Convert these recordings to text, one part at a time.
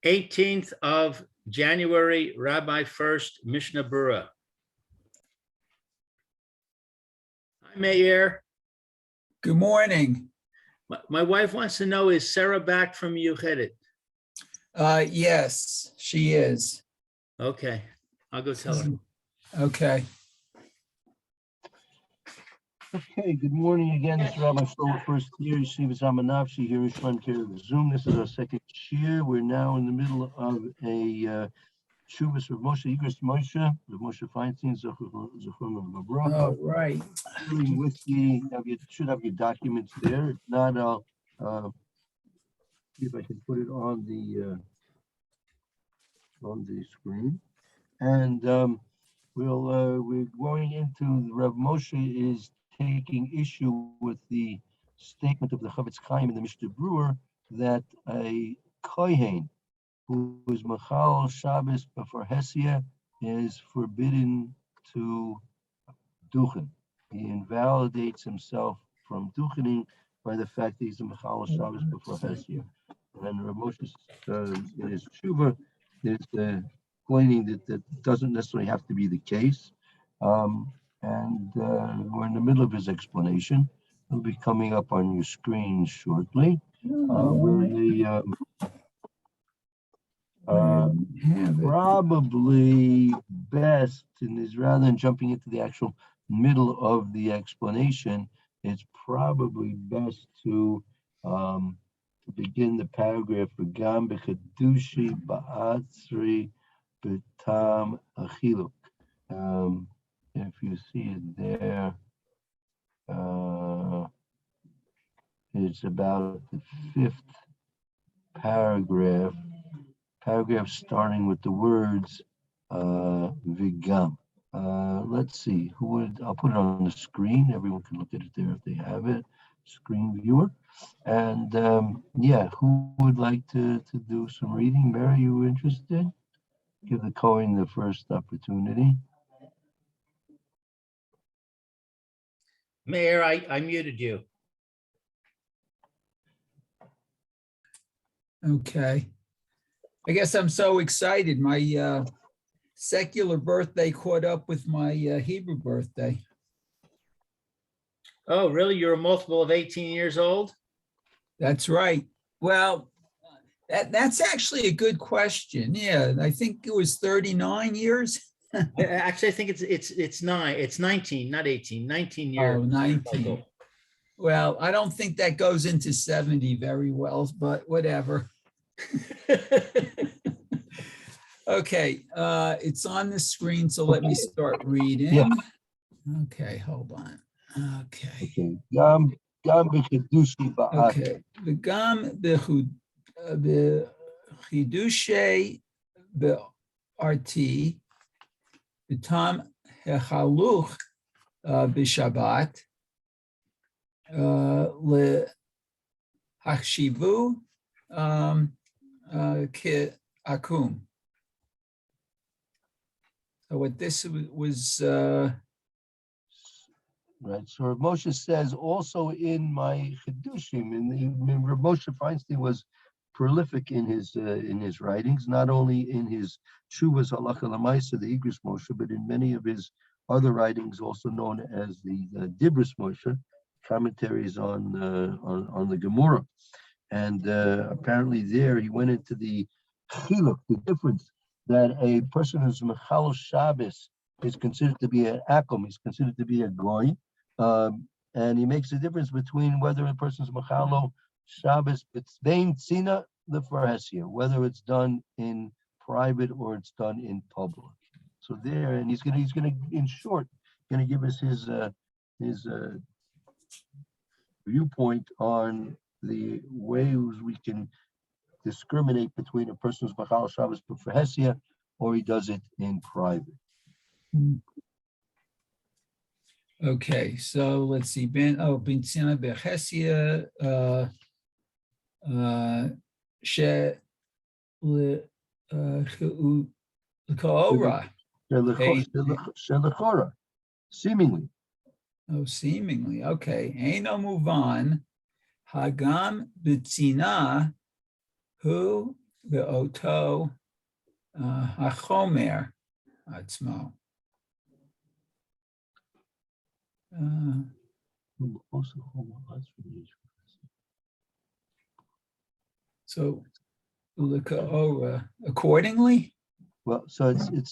18th of January, Rabbi Furst, Mishna Berura. Hi, Meir. Good morning. My wife wants to know, is Sarah back from Yuchedet? Yes, she is. Okay, I'll go tell her. Okay. Okay, good morning again. This is Rabbi Shlomo Furst here. Yeshivas Hamanavshi here in Shman Zoom. This is our second year. We're now in the middle of a Shuvas of Moshe Igros Moshe, the Moshe Feinstein, Zechron of Berura. All right. Dealing with you should have your documents there. If not, I'll see if I can put it on the screen. And we're going into the Rav Moshe is taking issue with the statement of the Chavetz Chaim in the Mishnah Berurah that a kohen who is machal Shabbos before Hesia is forbidden to duchen. He invalidates himself from duchening by the fact that he's a machal Shabbos before Hesia. And Rav Moshe in his tshuva is explaining that doesn't necessarily have to be the case. And we're in the middle of his explanation. It'll be coming up on your screen shortly. Probably best, and is rather than jumping into the actual middle of the explanation, it's probably best to begin the paragraph V'gam b'chedushi ba'atzri b'tam achiluk. If you see it there, it's about the fifth paragraph starting with the words V'gam. Let's see, I'll put it on the screen. Everyone can look at it there if they have it, screen viewer. And who would like to do some reading? Mary, you interested? Give the Kohen the first opportunity. Meir, I muted you. Okay. I guess I'm so excited. My secular birthday caught up with my Hebrew birthday. Oh, really? You're a multiple of 18 years old? That's right. Well, that's actually a good question. Yeah, I think it was 39 years. Actually, I think it's 19, not 18, 19 years. Oh, 19. Well, I don't think that goes into 70 very well, but whatever. Okay, it's on the screen, so let me start reading. Yeah. Okay, hold on. Okay. Gam b'chedushi ba'at. Okay. V'gam b'chidushay b'arti b'tam hechaluch b'shabbat lehachshivu ke'akum. So what this was... Right. So Rav Moshe says also in my Chedushim, Rav Moshe Feinstein was prolific in his writings, not only in his Shuvas Halacha L'Maisa, the Igros Moshe, but in many of his other writings, also known as the Dibros Moshe, commentaries on the Gemara. And apparently there he went into the chiluk, the difference that a person who's mechal Shabbos is considered to be an akum, he's considered to be a goy. And he makes a difference between whether a person's machalo Shabbos b'tzvein tzina lefarhesia, whether it's done in private or it's done in public. So there, and he's gonna in short gonna give us his viewpoint on the ways we can discriminate between a person's machal Shabbos b'farhesia or he does it in private. Okay, so let's see. B'tzina b'chesia she l'kaora. Shelechora, seemingly. Oh, seemingly. Okay. Eino muvan hagam b'tzina hu באותו החומר עצמו. So, accordingly? Well, so the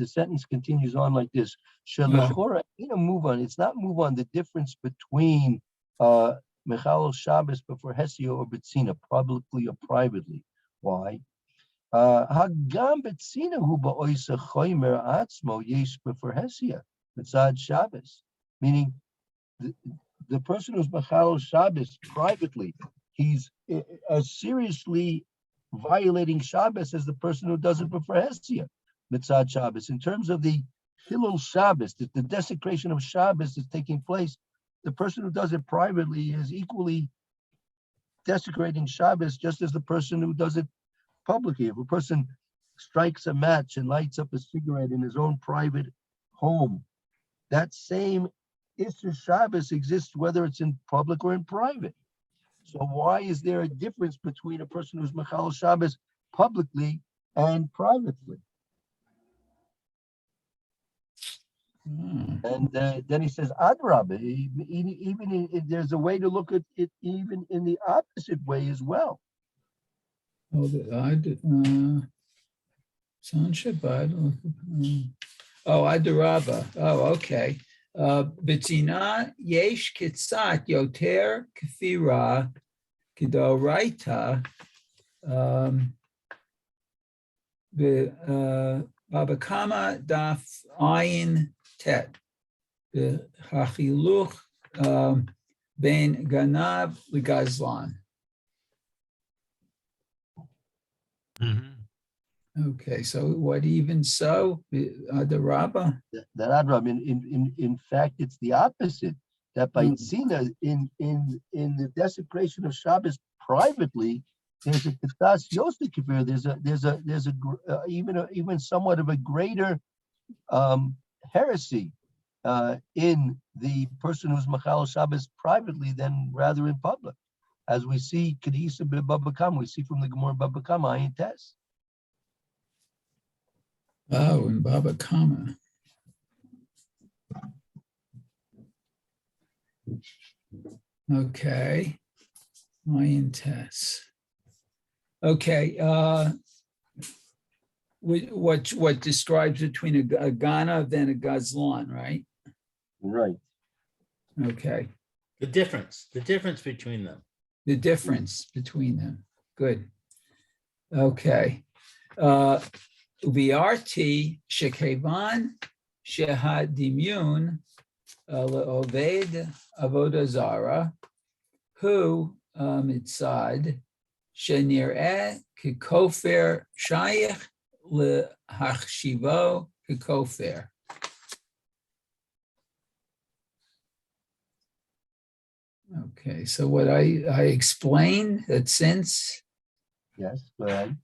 sentence continues on like this. Shelachora, move on. It's not move on. The difference between Mechal Shabbos before Hesio or Betsina, publicly or privately. Why? Hagam Betsina hu ba'oisa choimer atzmo yesh before Hesia. Mitzad Shabbos, meaning the person who's Mechal Shabbos privately, he's as seriously violating Shabbos as the person who does it before Hesia, Mitzad Shabbos. In terms of the Hilul Shabbos, the desecration of Shabbos is taking place, the person who does it privately is equally desecrating Shabbos just as the person who does it publicly. If a person strikes a match and lights up a cigarette in his own private home, that same Isser Shabbos exists whether it's in public or in private. So why is there a difference between a person who's Mechal Shabbos publicly and privately? And then he says, Adrabah, even there's a way to look at it even in the opposite way as well. Oh, Adrabah. Oh, okay. B'tzina yesh kitzat yoter kfira kidoraita b'abakama daf ayin tet b'hachiluch ben ganab l'gazlan. Okay, so what even so, the Rabbah? That Adrab, in fact, it's the opposite. That by Tzina, in the desecration of Shabbos privately, there's a Ketas Yosef Kefir. There's even somewhat of a greater heresy in the person who's Machal Shabbos privately than rather in public, as we see Kedisa B'Baba Kama. We see from the Gemara Baba Kama Ayin Tes. Oh, in Baba Kama. Okay. Mayan test. Okay. What describes between a Ghana then a Gazlan, right? Right. Okay. The difference between them. The difference between them. Good. Okay. Ubiarti shekevan shehadimun leoved avodah zara hu mitzad shenireh kikofer shayich lehachshivo kikofer. Okay, so what I explained that since. Yes, go ahead.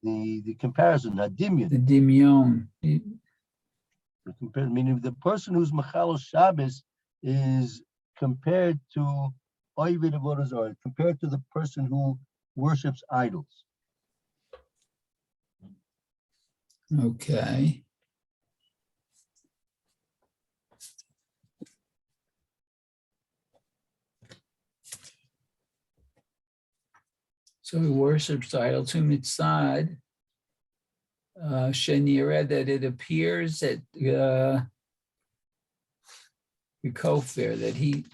The comparison, hadimyon. The dimyon. Meaning the person who's Machal Shabbos is compared to Oived Avodah Zarah, compared to the person who worships idols. Okay. So he worships idol to mitzad. Shenira, that it appears that the kofir, that he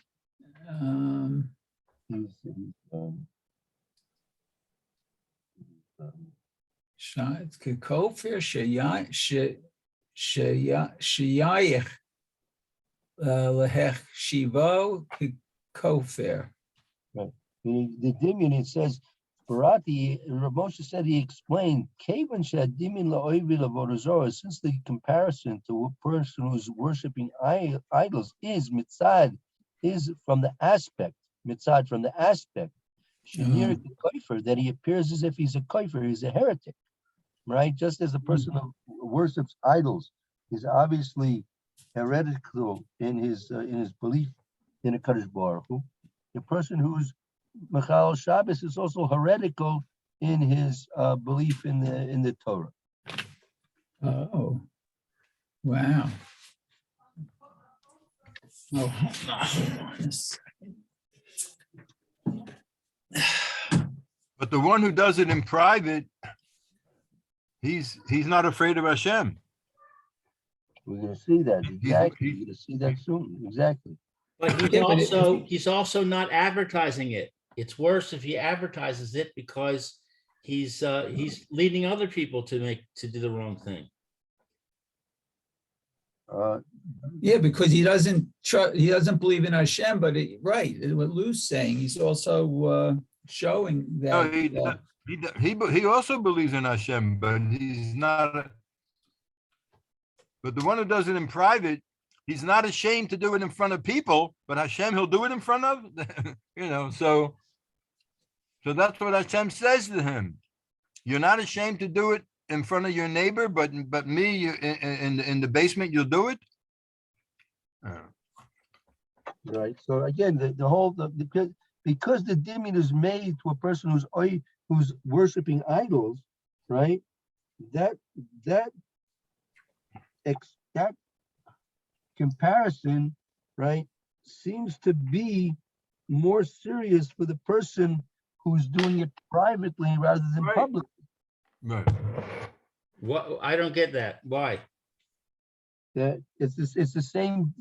kofir sheyayich lehech shivo kofir. Right. The Dimyon, it says, Barati, Rav Moshe said he explained, since the comparison to a person who's worshiping idols is mitzad, is from the aspect, mitzad from the aspect, that he appears as if he's a kofer, he's a heretic, right? Just as a person who worships idols is obviously heretical in his belief in a Kadosh Baruch Hu. The person who's Michal Shabbos is also heretical in his belief in the Torah. Oh, wow. Oh, hold on a second. But the one who does it in private, he's not afraid of Hashem. We're going to see that exactly. he- We're going to see that soon. Exactly. But he's Yeah, but if he's also not advertising it. It's worse if he advertises it because he's leading other people to do the wrong thing. Yeah, because he doesn't believe in Hashem, but right, what Lou's saying, he's also showing No, that. he also believes in Hashem, but he's not. But the one who does it in private, he's not ashamed to do it in front of people. But Hashem, he'll do it in front of, So that's what Hashem says to him. You're not ashamed to do it in front of your neighbor, but me, in the basement, you'll do it. Right. So again, because the dimin is made to a person who's worshiping idols, right? That comparison, right, seems to be more serious for the person who's doing it privately rather than Right. publicly. Right. What? I don't get that. Why? That it's the same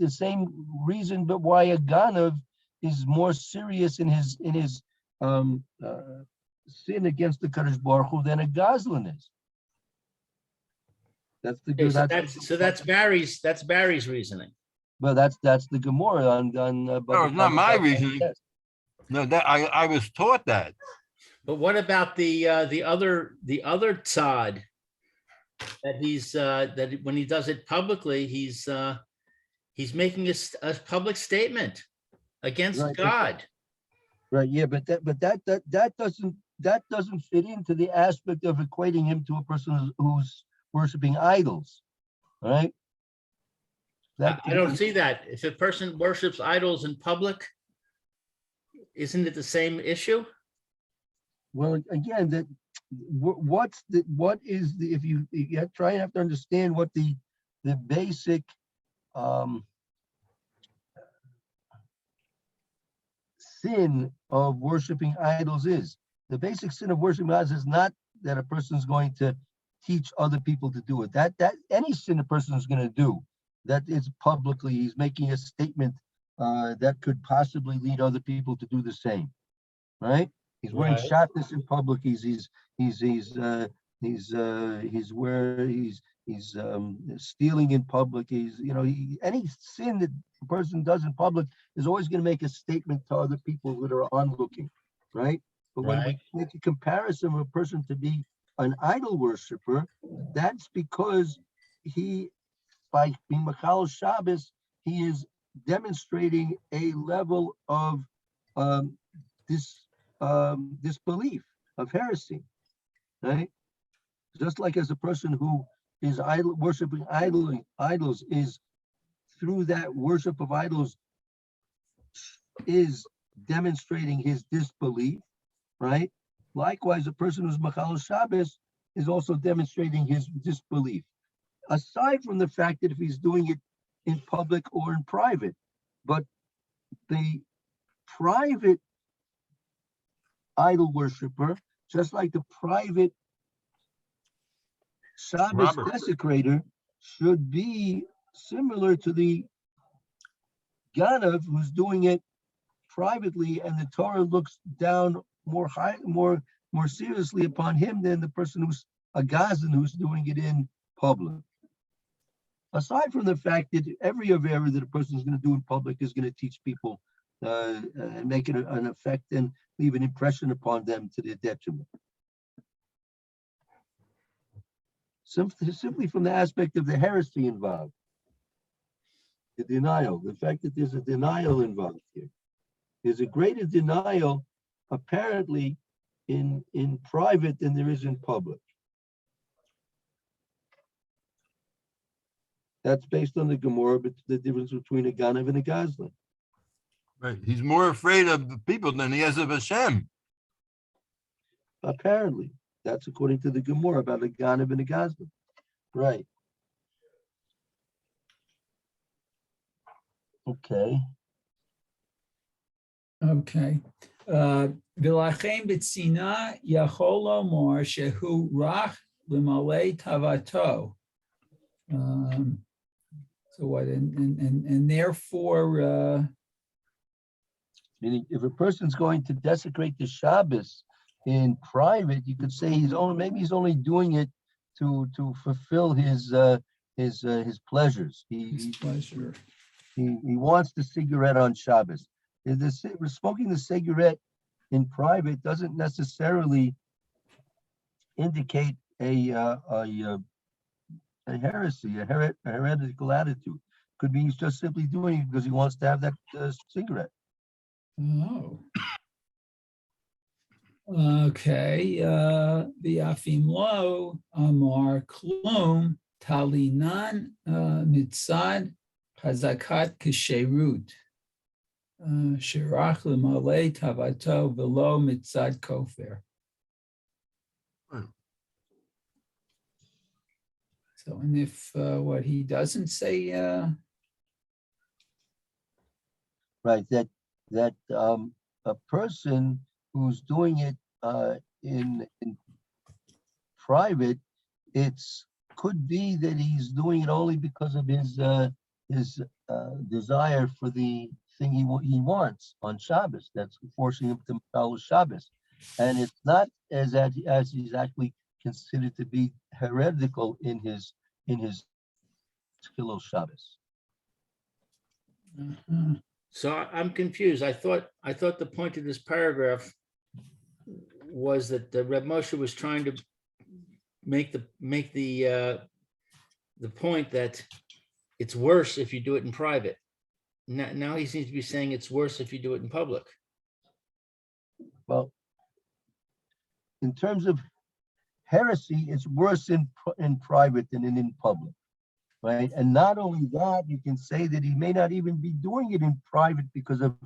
reason, but why a ganav is more serious in his sin against the Kadosh Baruch Hu than a gazlan is. That's the Okay, good. that's Barry's reasoning. Well, that's the Gemara on. No, it's not my reasoning. No, that I was taught that. But what about the other tzad that that when he does it publicly, he's making a public statement against Right. God. Right. Yeah, but that doesn't fit into the aspect of equating him to a person who's worshiping idols, right? I don't see that. If a person worships idols in public, isn't it the same issue? Well, again, if you have to understand what the basic sin of worshiping idols is. The basic sin of worshiping idols is not that a person is going to teach other people to do it. That any sin a person is going to do, that is publicly, he's making a statement that could possibly lead other people to do the same, right? He's wearing Right. shatnez in public. He's stealing in public. Any sin that a person does in public is always going to make a statement to other people that are onlooking, right? But when Right. we make a comparison of a person to be an idol worshiper, that's because by being Michal Shabbos, he is demonstrating a level of disbelief, of heresy, right? Just like as a person who is worshiping idols is through that worship of idols is demonstrating his disbelief, right? Likewise, a person who's Michal Shabbos is also demonstrating his disbelief. Aside from the fact that if he's doing it in public or in private, but the private idol worshiper, just like the private Shabbos Robert. desecrator, should be similar to the Ganav who's doing it privately, and the Torah looks down more seriously upon him than the person who's a Gazan who's doing it in public. Aside from the fact that every avera that a person is going to do in public is going to teach people and make it an effect and leave an impression upon them to their detriment. Simply from the aspect of the heresy involved, the denial, the fact that there's a denial involved here. There's a greater denial apparently in private than there is in public. That's based on the Gemara, but the difference between a Ganav and a Gazlan. Right. He's more afraid of the people than he is of Hashem. Apparently, that's according to the Gemara about a Ganav and a Gazlan. Right. Okay. Okay. V'lachem b'tzina yachol lomar shehu rach l'malei tavato. So what? And therefore, Meaning, if a person's going to desecrate the Shabbos in private, you could say maybe he's only doing it to fulfill his pleasures. his pleasure. He wants the cigarette on Shabbos. Smoking the cigarette in private doesn't necessarily indicate a heresy, a heretical attitude. Could be he's just simply doing it because he wants to have that cigarette. Oh. Okay. V'afim lo amar klum talinan mitzad hazakat kasherut. Shirach l'malei tavato v'lo mitzad kofer. So, and if what he doesn't say, Right, that a person who's doing it in private, could be that he's doing it only because of his desire for the thing he wants on Shabbos. That's forcing him to follow Shabbos, and it's not as he's actually considered to be heretical in his Kilo Shabbos. So I'm confused. I thought the point of this paragraph was that the Reb Moshe was trying to make the point that it's worse if you do it in private. Now he seems to be saying it's worse if you do it in public. Well, in terms of heresy, it's worse in private than in public, right? And not only that, you can say that he may not even be doing it in private because of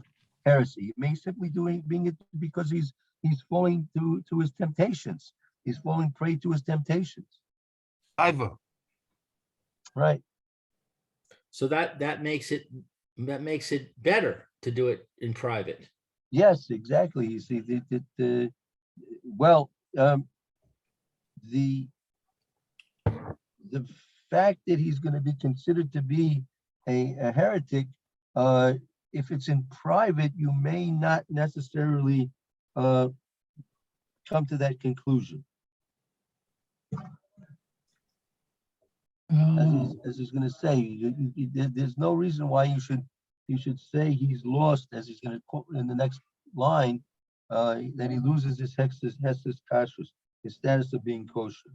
heresy. He may simply being it because he's falling to his temptations. He's falling prey to his temptations. Iva. Right. So that makes it better to do it in private. Yes, exactly. You see, the fact that he's going to be considered to be a heretic, if it's in private, you may not necessarily come to that conclusion. As he's going to say, there's no reason why you should say he's lost, as he's going to quote in the next line, that he loses his hestus kashrus, his status of being kosher.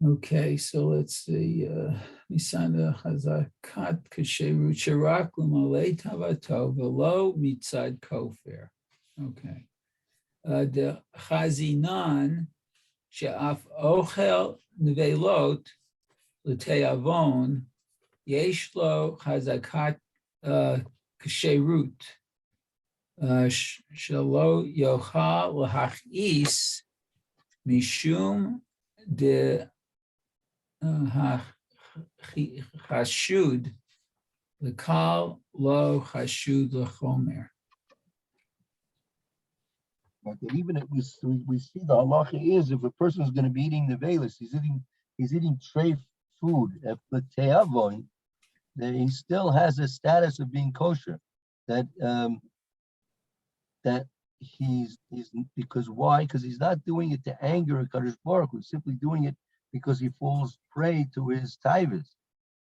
okay, so let's see. Misana hazakat kasherut shirak l'malei tavato v'lo mitzad kofer. Okay. The chazinan she'af ochel nevelot l'teavon yesh lo hazakat kasherut shelo yochal l'hachis mishum de chashud l'kal lo chashud l'chomer. But even if we see the halacha is, if a person is going to be eating nevelis, he's eating treif food at the teavon, then he still has a status of being kosher. That he's because why? Because he's not doing it to anger a Kadosh Baruch Hu. He's simply doing it because he falls prey to his taivas.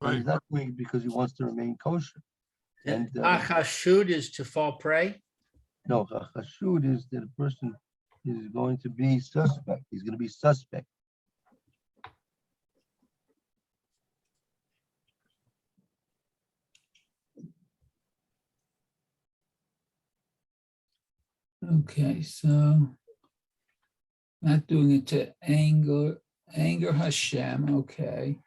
Right. He's not doing it because he wants to remain kosher. And achashud is to fall prey. No, chashud is that a person is going to be suspect. He's going to be suspect. Okay, so not doing it to anger Hashem. Okay.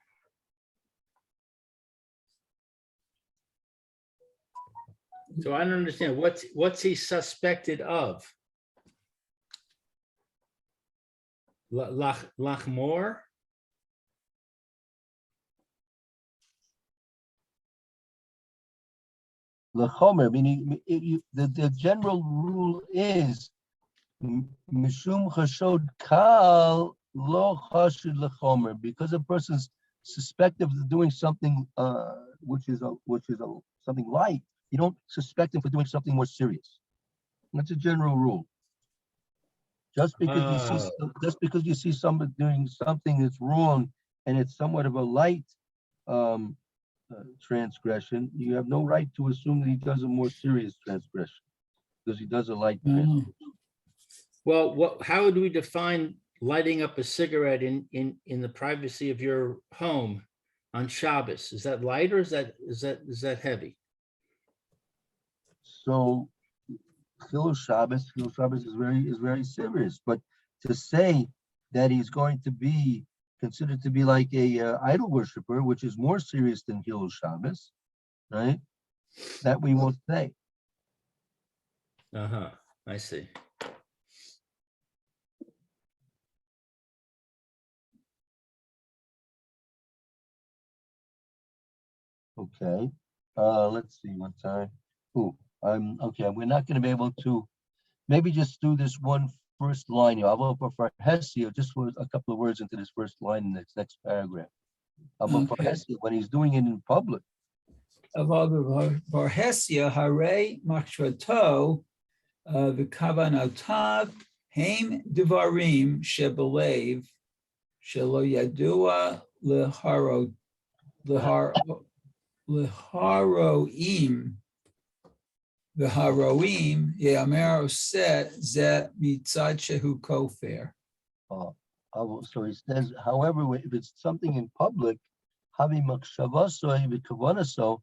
So I don't understand. What's he suspected of? Lachmor? Lechomer, meaning the general rule is mishum chashod kal lo chashud lechomer, because a person's suspected of doing something which is something light, you don't suspect him for doing something more serious. That's a general rule. Just because you see somebody doing something that's wrong and it's somewhat of a light transgression, you have no right to assume that he does a more serious transgression because he does a light transgression. Well, how do we define lighting up a cigarette in the privacy of your home on Shabbos? Is that light or is that heavy? So Chilul Shabbos is very serious. But to say that he's going to be considered to be like a idol worshiper, which is more serious than Chilul Shabbos, right? That we won't say. Uh-huh, I see. Okay. Let's see what time. Oh, okay. We're not going to be able to maybe just do this one first line here. I'll vote for Heresy, just for a couple of words into this first line in this next paragraph. I'll vote for Okay. Heresy when he's doing it in public. Barhesia hare machshato v'kavanotav heim devarim shebelev shelo yadua leharoim ye'amer set ze mitzad shehu kofer. So he says, however, if it's something in public, havi machshavaso v'kavanaso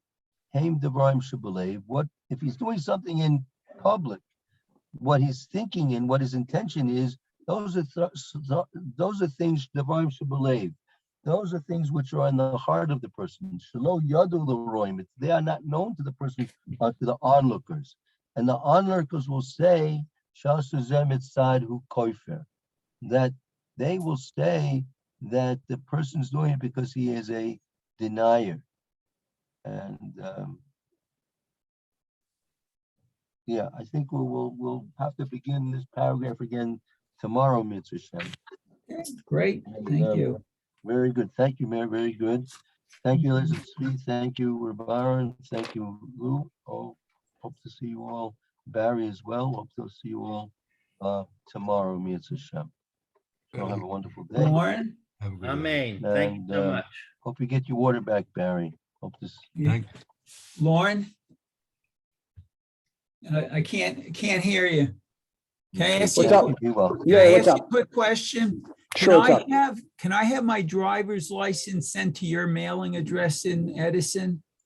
heim devarim shebelev. What if he's doing something in public? What he's thinking and what his intention is, those are things devarim shebelev. Those are things which are in the heart of the person. Shelo yadu l'roim. They are not known to the person, to the onlookers. And the onlookers will say, Shasuzem itzad hu koifer, that they will say that the person's doing it because he is a denier. And yeah, I think we'll have to begin this paragraph again tomorrow, Mitzvah Shem. Okay, great, thank you. Very good. Thank you, Mayor. Very good. Thank you, Elizabeth Sweet. Thank you, Rabaran. Thank you, Lou. Oh, hope to see you all. Barry as well. Hope to see you all tomorrow, Mitzvah Shem. So have a wonderful day. Lauren? Have a good day. Amen. Thank you so much. Hope you get your water back, Barry. Hope this. Thank Lauren? I can't hear you. Can I ask What's you, up? Be well. can I Yeah, what's ask you up? a quick question? Sure, what's up? Can I have my driver's license sent to your mailing address in Edison?